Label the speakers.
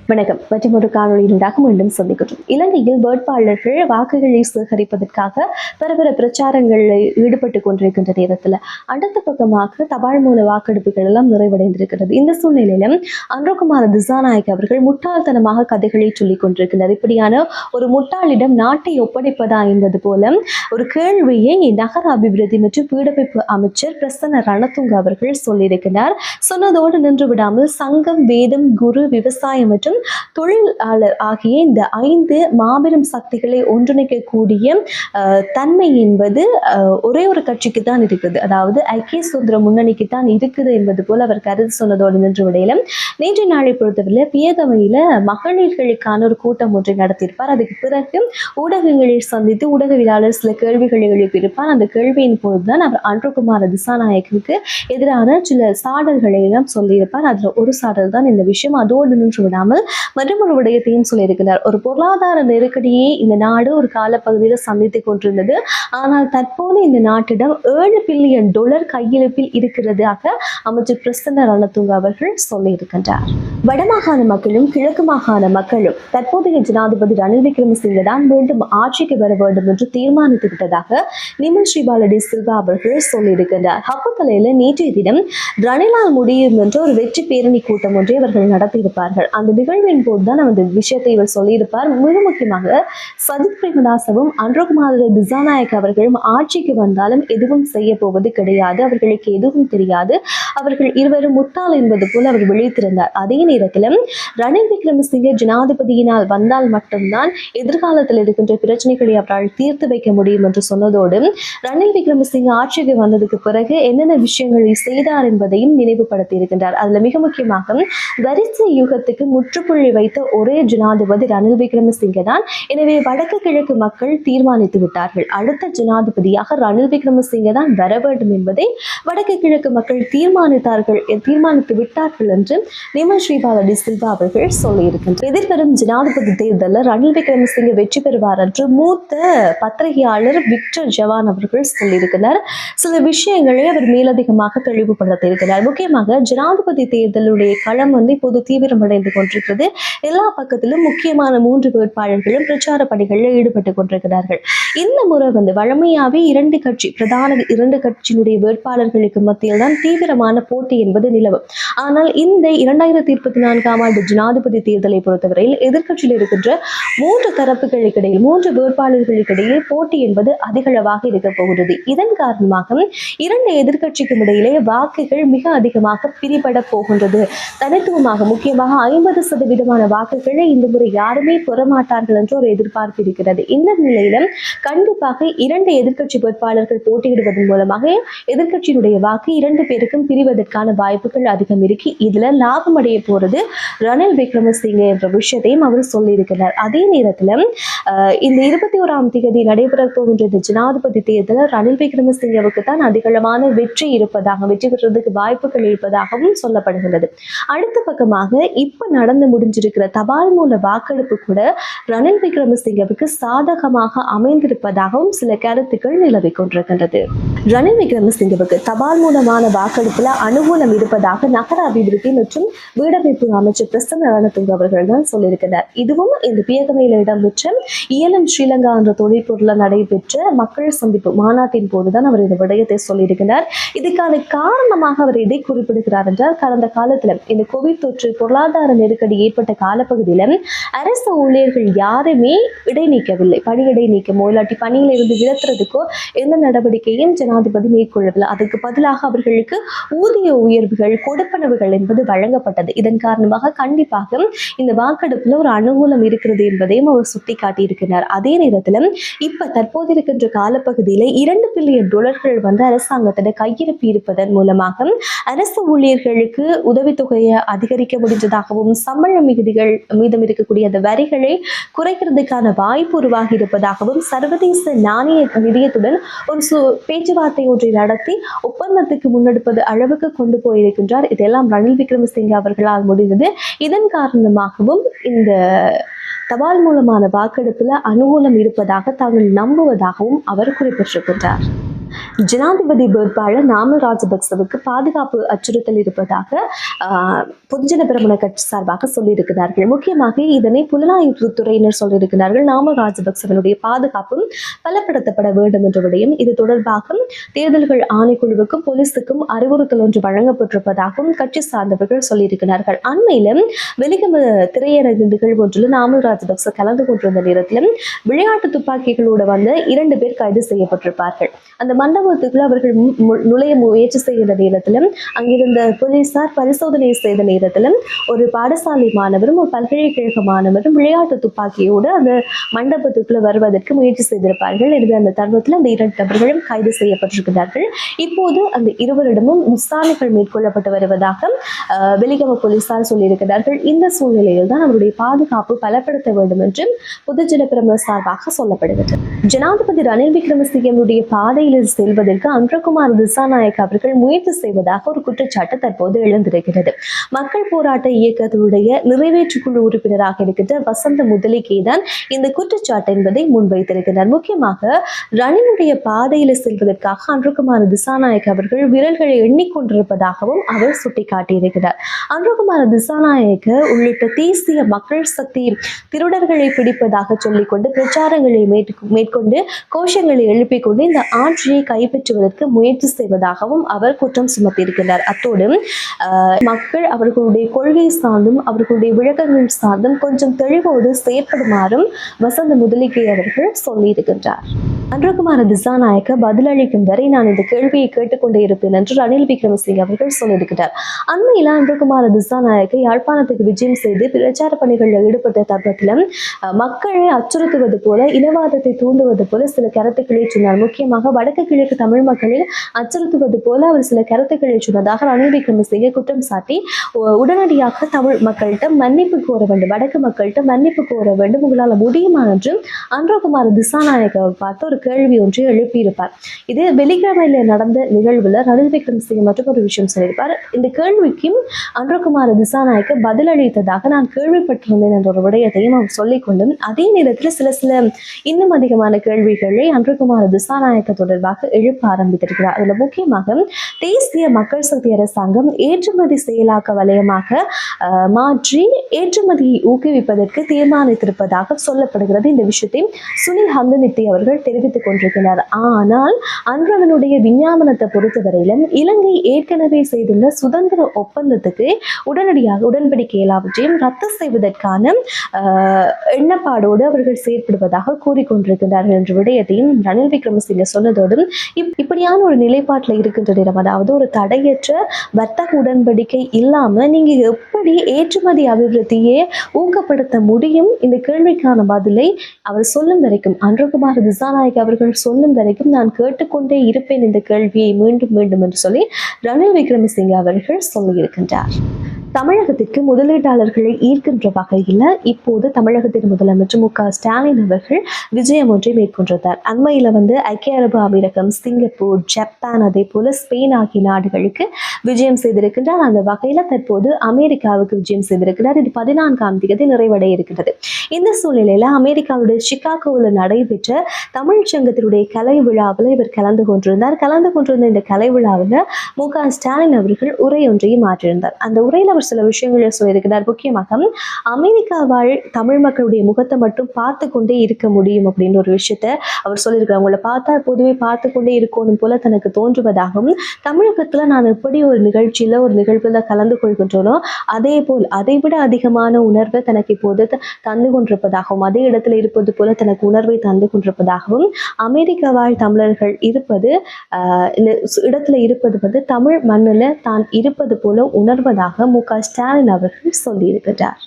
Speaker 1: வணக்கம். மற்றும் ஒரு காணொலியினூடாக மீண்டும் சந்திக்கிறோம். இலங்கையில் வேட்பாளர்கள் வாக்குகளை சேகரிப்பதற்காக பரபர பிரச்சாரங்களில் ஈடுபட்டுக் கொண்டிருக்கின்ற நேரத்தில் அடுத்த பக்கமாக தபால் மூல வாக்கெடுப்புகள் எல்லாம் நிறைவடைந்திருக்கிறது. இந்த சூழ்நிலையிலும் அன்ருகுமார திசாநாயக்க அவர்கள் முட்டாள்தனமாக கதைகளை சொல்லிக் கொண்டிருக்கிறார். இப்படியான ஒரு முட்டாளிடம் நாட்டை ஒப்படைப்பதா என்பது போல ஒரு கேள்வியை நகர அபிவிருத்தி மற்றும் வீடமைப்பு அமைச்சர் பிரசன்ன ரணதுங்க அவர்கள் சொல்லியிருக்கிறார். சொன்னதோடு நின்று விடாமல் சங்கம், வேதம், குரு, விவசாயம் மற்றும் தொழிலாளர் ஆகிய இந்த 5 மாபெரும் சக்திகளை ஒன்றிணைக்கக்கூடிய தன்மை என்பது ஒரே ஒரு கட்சிக்கு தான் இருக்குது, அதாவது ஐக்கிய சுதந்திர முன்னணிக்கு தான் இருக்குது என்பது போல அவர் கருத்து சொன்னதோடு நின்று விடையிலும் நேற்று நாளை பொறுத்தவரையில் பியகமையில மகளிர்களுக்கான ஒரு கூட்டம் ஒன்றை நடத்தியிருப்பார். அதுக்கு பிறகு ஊடகங்களை சந்தித்து ஊடகவியலாளர் சில கேள்விகளை எழுப்பியிருப்பார். அந்த கேள்வியின் போதுதான் அவர் அன்ருகுமார திசாநாயக்கனுக்கு எதிரான சில சாடல்களை எல்லாம் சொல்லியிருப்பார். அதுல ஒரு சாடல் தான் இந்த விஷயம். அதோடு நின்று விடாமல் மற்றும் ஒரு விடயத்தையும் சொல்லியிருக்கிறார். ஒரு பொருளாதார நெருக்கடியை இந்த நாடு ஒரு காலப்பகுதியில் சந்தித்துக் கொண்டிருந்தது. ஆனால் தற்போது இந்த நாட்டிடம் $7 பில்லியன் கையிருப்பில் இருக்கிறதாக அமைச்சர் பிரசன்ன ரணதுங்க அவர்கள் சொல்லியிருக்கின்றார். வடமாகாண மக்களும் கிழக்கு மாகாண மக்களும் தற்போதைய ஜனாதிபதி ரணில் விக்ரமசிங்க தான் மீண்டும் ஆட்சிக்கு வர வேண்டும் என்று தீர்மானித்து விட்டதாக நிமல் ஸ்ரீபாலடி சில்வா அவர்கள் சொல்லியிருக்கிறார். ஹப்புத்தலையில நேற்றைய தினம் ரணிலால் முடியும் என்ற ஒரு வெற்றி பேரணி கூட்டம் ஒன்றை அவர்கள் நடத்தியிருப்பார்கள். அந்த நிகழ்வின் போதுதான் அந்த விஷயத்தை இவர் சொல்லியிருப்பார். மிக முக்கியமாக சஜித் பிரேமதாசவும் அன்ருகுமார திசாநாயக்க அவர்களும் ஆட்சிக்கு வந்தாலும் எதுவும் செய்ய போவது கிடையாது, அவர்களுக்கு எதுவும் தெரியாது, அவர்கள் இருவரும் முட்டாள் என்பது போல அவர் விழித்திருந்தார். அதே நேரத்திலும் ரணில் விக்ரமசிங்கே ஜனாதிபதியினால் வந்தால் மட்டும்தான் எதிர்காலத்தில் இருக்கின்ற பிரச்சனைகளை அவரால் தீர்த்து வைக்க முடியும் என்று சொன்னதோடு ரணில் விக்ரமசிங்கே ஆட்சிக்கு வந்ததுக்கு பிறகு என்னென்ன விஷயங்களை செய்தார் என்பதையும் நினைவுபடுத்தி இருக்கின்றார். அதுல மிக முக்கியமாக வரிசை யுகத்துக்கு முற்றுப்புள்ளி வைத்த ஒரே ஜனாதிபதி ரணில் விக்ரமசிங்கே தான். எனவே வடக்கு கிழக்கு மக்கள் தீர்மானித்து விட்டார்கள், அடுத்த ஜனாதிபதியாக ரணில் விக்ரமசிங்கே தான் வர வேண்டும் என்பதை வடக்கு கிழக்கு மக்கள் தீர்மானித்து விட்டார்கள் என்று நிமல் ஸ்ரீபாலடி சில்வா அவர்கள் சொல்லியிருக்கின்றனர். எதிர்வரும் ஜனாதிபதி தேர்தலில் ரணில் விக்ரமசிங்கே வெற்றி பெறுவார் என்று மூத்த பத்திரிகையாளர் விக்டர் ஜவான் அவர்கள் சொல்லியிருக்கிறார். சில விஷயங்களை அவர் மேலதிகமாக தெளிவுபடுத்தியிருக்கிறார். முக்கியமாக ஜனாதிபதி தேர்தலுடைய களம் இப்போது தீவிரமடைந்து கொண்டிருக்கிறது. எல்லா பக்கத்திலும் முக்கியமான 3 வேட்பாளர்களும் பிரச்சார பணிகளில் ஈடுபட்டுக் கொண்டிருக்கிறார்கள். இந்த முறை வழமையாவே பிரதான 2 கட்சியினுடைய வேட்பாளர்களுக்கு மத்தியில் தான் தீவிரமான போட்டி என்பது நிலவும். ஆனால் இந்த 2024ஆம் ஆண்டு ஜனாதிபதி தேர்தலை பொறுத்தவரையில் எதிர்கட்சியில் இருக்கின்ற 3 தரப்புகளுக்கு இடையில் 3 வேட்பாளர்களுக்கு இடையே போட்டி என்பது அதிகளவாக இருக்க போகிறது. இதன் காரணமாக 2 எதிர்கட்சிக்கும் இடையிலே வாக்குகள் மிக அதிகமாக பிரிபட போகின்றது. தனித்துவமாக முக்கியமாக 50% வாக்குகளை இந்த முறை யாருமே பெறமாட்டார்கள் என்று ஒரு எதிர்பார்ப்பு இருக்கிறது. இந்த நிலையிலும் கண்டிப்பாக 2 எதிர்கட்சி வேட்பாளர்கள் போட்டியிடுவதன் மூலமாக எதிர்கட்சியினுடைய வாக்கு 2 பேருக்கும் பிரிவதற்கான வாய்ப்புகள் அதிகம் இருக்கு. இதுல லாபம் அடைய போறது ரணில் விக்ரமசிங்கே என்ற விஷயத்தையும் அவர் சொல்லியிருக்கிறார். அதே நேரத்தில் இந்த 21ஆம் தேதி நடைபெற போகின்ற இந்த ஜனாதிபதி தேர்தலில் ரணில் விக்ரமசிங்கவுக்கு தான் அதிகளவான வெற்றி பெறுவதற்கு வாய்ப்புகள் இருப்பதாகவும் சொல்லப்படுகிறது. அடுத்த பக்கமாக இப்ப நடந்து முடிஞ்சிருக்கிற தபால் மூல வாக்கெடுப்பு கூட ரணில் விக்ரமசிங்கவுக்கு சாதகமாக அமைந்திருப்பதாகவும் சில கருத்துக்கள் நிலவி கொண்டிருக்கின்றது. ரணில் விக்ரமசிங்கவுக்கு தபால் மூலமான வாக்கெடுப்புல அனுகூலம் இருப்பதாக நகர அபிவிருத்தி மற்றும் வீடமைப்பு அமைச்சர் பிரசன்ன ரணதுங்க அவர்கள் தான் சொல்லியிருக்கிறார். இதுவும் இந்த பியகமையில இடம்பெற்ற இயலும் ஸ்ரீலங்கா என்ற தொழிற்பொருள் நடைபெற்ற மக்கள் சந்திப்பு மாநாட்டின் போதுதான் அவர் இந்த விடயத்தை சொல்லியிருக்கிறார். இதுக்கான காரணமாக அவர் இதை குறிப்பிடுகிறார் என்றால், கடந்த காலத்துல இந்த கோவிட் தொற்று பொருளாதார நெருக்கடி ஏற்பட்ட காலப்பகுதியில அரசு ஊழியர்கள் யாருமே இடைநீக்கவில்லை. பணி இடைநீக்கமோ இல்லாட்டி பணியில இருந்து விலத்துறதுக்கோ எந்த நடவடிக்கையும் ஜனாதிபதி மேற்கொள்ளவில்லை. அதுக்கு பதிலாக அவர்களுக்கு ஊதிய உயர்வுகள், கொடுப்பனவுகள் என்பது வழங்கப்பட்டது. இதன் காரணமாக கண்டிப்பாக இந்த வாக்கெடுப்புல ஒரு அனுகூலம் இருக்கிறது என்பதையும் அவர் சுட்டிக்காட்டியிருக்கிறார். அதே நேரத்தில் இப்ப தற்போது இருக்கின்ற காலப்பகுதியில $2 பில்லியன் அரசாங்கத்திட கையிருப்பு இருப்பதன் மூலமாக அரசு ஊழியர்களுக்கு உதவித்தொகையை அதிகரிக்க முடிஞ்சதாகவும் சம்பள மிகுதிகள் மீதம் இருக்கக்கூடிய அந்த வரிகளை குறைக்கிறதுக்கான வாய்ப்பு உருவாகி இருப்பதாகவும் சர்வதேச நாணய நிதியத்துடன் ஒரு பேச்சுவார்த்தை ஒன்றை நடத்தி ஒப்பந்தத்துக்கு முன்னெடுப்பது அளவுக்கு கொண்டு போயிருக்கின்றார். இதெல்லாம் ரணில் விக்ரமசிங்கே அவர்களால் முடிந்தது. இதன் காரணமாகவும் இந்த தபால் மூலமான வாக்கெடுப்புல அனுகூலம் இருப்பதாக தாங்கள் நம்புவதாகவும் அவர் குறிப்பிட்டிருக்கின்றார். ஜனாதிபதி வேட்பாளர் நாமல் ராஜபக்சவுக்கு பாதுகாப்பு அச்சுறுத்தல் இருப்பதாக பொதுஜன பெரமுன கட்சி சார்பாக சொல்லியிருக்கிறார்கள். முக்கியமாக இதனை புலனாய்வுத்துறையினர் சொல்லியிருக்கிறார்கள். நாமல் ராஜபக்சவனுடைய பாதுகாப்பும் பலப்படுத்தப்பட வேண்டும் என்ற விடயம். இது தொடர்பாக தேர்தல்கள் ஆணைக்குழுவுக்கும் போலீசுக்கும் அறிவுறுத்தல் ஒன்று வழங்கப்பட்டிருப்பதாகவும் கட்சி சார்ந்தவர்கள் சொல்லியிருக்கிறார்கள். அண்மையிலும் வெளிகம திரையரங்கு நிகழ்வு ஒன்றில் நாமல் ராஜபக்ச கலந்து கொண்டிருந்த நேரத்திலும் விளையாட்டு துப்பாக்கிகளோடு வந்த 2 பேர் கைது செய்யப்பட்டிருப்பார்கள். அந்த மண்டபத்துக்குள் அவர்கள் நுழைய முயற்சி செய்கிற நேரத்திலும் அங்கிருந்த போலீசார் பரிசோதனை செய்த நேரத்திலும் ஒரு பாடசாலை மாணவரும் ஒரு பல்கலைக்கழக மாணவரும் விளையாட்டு துப்பாக்கியோடு அந்த மண்டபத்துக்குள்ள வருவதற்கு முயற்சி செய்திருப்பார்கள். எனவே அந்த தருணத்தில் அந்த 2 நபர்களும் கைது செய்யப்பட்டிருக்கிறார்கள். இப்போது அந்த இருவரிடமும் விசாரணைகள் மேற்கொள்ளப்பட்டு வருவதாக வெலிகம போலீசார் சொல்லியிருக்கிறார்கள். இந்த சூழ்நிலையில் தான் அவருடைய பாதுகாப்பு பலப்படுத்த வேண்டும் என்று பொதுஜன பெரமுன சார்பாக சொல்லப்படுகிறது. ஜனாதிபதி ரணில் விக்ரமசிங்கவுடைய பாதையில் செல்வதற்கு அன்றகுமார் திசாநாயக் அவர்கள் முயற்சி செய்வதாக ஒரு குற்றச்சாட்டு தற்போது எழுந்திருக்கிறது. மக்கள் போராட்ட இயக்கத்துடைய நிறைவேற்றுக்குழு உறுப்பினராக இருக்கின்ற வசந்த முதலிகே தான் இந்த குற்றச்சாட்டு என்பதை முன்வைத்திருக்கிறார். முக்கியமாக ரணிலுடைய பாதையில் செல்வதற்காக அன்றகுமார் திசாநாயக் அவர்கள் விரல்களை எண்ணிக்கொண்டிருப்பதாகவும் அவர் சுட்டிக்காட்டியிருக்கிறார். அன்றகுமார் திசாநாயக்க உள்ளிட்ட தேசிய மக்கள் சக்தி திருடர்களை பிடிப்பதாக சொல்லிக்கொண்டு பிரச்சாரங்களை மேற்கொண்டு கோஷங்களை எழுப்பிக் கொண்டு இந்த ஆட்சியை கைப்பற்றுவதற்கு முயற்சி செய்வதாகவும் அவர் குற்றம் சுமத்தியிருக்கிறார். அத்தோடு மக்கள் அவர்களுடைய கொள்கை சார்ந்தும் அவர்களுடைய விளக்கங்கள் சார்ந்தும் கொஞ்சம் தெளிவோடு செயற்படுமாறும் வசந்த முதலிகே அவர்கள் சொல்லியிருக்கின்றார். அன்றகுமார திசாநாயக்க பதிலளிக்கும் வரை நான் இந்த கேள்வியை கேட்டுக்கொண்டே இருப்பேன் என்று ரணில் விக்ரமசிங்கே அவர்கள் சொல்லியிருக்கிறார். அண்மையில் அன்றகுமார திசாநாயக்க யாழ்ப்பாணத்துக்கு விஜயம் செய்து பிரச்சார பணிகளில் ஈடுபட்ட தருணத்திலும் மக்களை அச்சுறுத்துவது போல இனவாதத்தை தூண்டுவது போல சில கருத்துக்களை சொன்னார். முக்கியமாக வடக்கு கிழக்கு தமிழ் மக்களை அச்சுறுத்துவது போல அவர் சில கருத்துக்களை சொன்னதாக ரணில் விக்ரமசிங்கே குற்றம் சாட்டி உடனடியாக தமிழ் மக்கள்கிட்ட மன்னிப்பு கோர வேண்டும், வடக்கு மக்கள்கிட்ட மன்னிப்பு கோர வேண்டும், உங்களால் முடியுமா என்று அன்றகுமார திசாநாயக்கவை பார்த்து ஒரு கேள்வி ஒன்றை எழுப்பியிருப்பார். இது வெள்ளிக்கிழமையில நடந்த நிகழ்வுல ரணில் விக்ரமசிங்கே மற்றும் ஒரு விஷயம் சொல்லியிருப்பார். இந்த கேள்விக்கும் அன்றகுமார திசாநாயக்க பதிலளித்ததாக நான் கேள்விப்பட்டிருந்தேன் என்ற ஒரு விடயத்தையும் அவர் சொல்லிக்கொண்டும் அதே நேரத்தில் சில இன்னும் அதிகமான கேள்விகளை அன்றகுமார திசாநாயக்க தொடர்பாக எழுப்ப ஆரம்பித்திருக்கிறார். அதுல முக்கியமாக தேசிய மக்கள் சக்தி அரசாங்கம் ஏற்றுமதி செயலாக்க வலயமாக மாற்றி ஏற்றுமதியை ஊக்குவிப்பதற்கு தீர்மானித்திருப்பதாக சொல்லப்படுகிறது. இந்த விஷயத்தை சுனில் ஹந்தனித்தி அவர்கள் தெரிவித்துக் கொண்டிருக்கிறார். ஆனால் அன்றவனுடைய விஞ்ஞாபனத்தை பொறுத்தவரையிலும் இலங்கை ஏற்கனவே செய்துள்ள சுதந்திர ஒப்பந்தத்துக்கு உடனடியாக உடன்படிக்கை எல்லாவற்றையும் ரத்து செய்வதற்கான எண்ணப்பாடோடு அவர்கள் செயற்படுவதாக கூறிக்கொண்டிருக்கிறார்கள் என்ற விடயத்தையும் ரணில் விக்ரமசிங்கே சொன்னதோடு இப்படியான ஒரு நிலைப்பாட்டில் இருக்கின்ற நேரம், அதாவது ஒரு தடையற்ற வர்த்தக உடன்படிக்கை இல்லாம நீங்க எப்படி ஏற்றுமதி அபிவிருத்தியை ஊக்கப்படுத்த முடியும்? இந்த கேள்விக்கான பதிலை அவர் சொல்லும் வரைக்கும், அன்றகுமார திசாநாயக் அவர்கள் சொல்லும் வரைக்கும் நான் கேட்டுக்கொண்டே இருப்பேன் இந்த கேள்வியை மீண்டும் மீண்டும் என்று சொல்லி ரணில் விக்ரமசிங்கே அவர்கள் சொல்லியிருக்கின்றார். தமிழகத்திற்கு முதலீட்டாளர்களை ஈர்க்கின்ற வகையில் இப்போது தமிழகத்தின் முதலமைச்சர் மு க ஸ்டாலின் அவர்கள் விஜயம் ஒன்றை மேற்கொண்டிருந்தார். அண்மையில் ஐக்கிய அரபு அமீரகம், சிங்கப்பூர், ஜப்பான், அதே போல ஸ்பெயின் ஆகிய நாடுகளுக்கு விஜயம் செய்திருக்கின்றார். அந்த வகையில் தற்போது அமெரிக்காவுக்கு விஜயம் செய்திருக்கிறார். இது 14ஆம் தேதி நிறைவடைய இருக்கிறது. இந்த சூழ்நிலையில அமெரிக்காவுடைய சிகாகோவில் நடைபெற்ற தமிழ் சங்கத்தினுடைய கலை விழாவில் இவர் கலந்து கொண்டிருந்த இந்த கலை விழாவில் மு க ஸ்டாலின் அவர்கள் உரை ஒன்றையும் மாற்றியிருந்தார். அந்த உரையில் அவர் சில விஷயங்களை சொல்லியிருக்கிறார். முக்கியமாக அமெரிக்கா வாழ் தமிழ் மக்களுடைய முகத்தை மட்டும் பார்த்து கொண்டே இருக்க முடியும் அப்படின்னு ஒரு விஷயத்த அவர் சொல்லியிருக்கிறார். உங்களை பார்த்தா பொதுவே பார்த்து கொண்டே இருக்கணும் போல தனக்கு தோன்றுவதாகவும், தமிழகத்துல நான் எப்படி ஒரு நிகழ்வுல கலந்து கொள்கின்றனோ அதே போல் அதைவிட அதிகமான உணர்வை தனக்கு இப்போது தந்து கொண்டிருப்பதாகவும், அதே இடத்துல இருப்பது போல தனக்கு உணர்வை தந்து கொண்டிருப்பதாகவும், அமெரிக்கா வாழ் தமிழர்கள் இருப்பது இந்த இடத்துல இருப்பது தமிழ் மண்ணில் தான் இருப்பது போல உணர்வதாக மு க ஸ்டாலின் அவர்கள் சொல்லியிருக்கிறார்.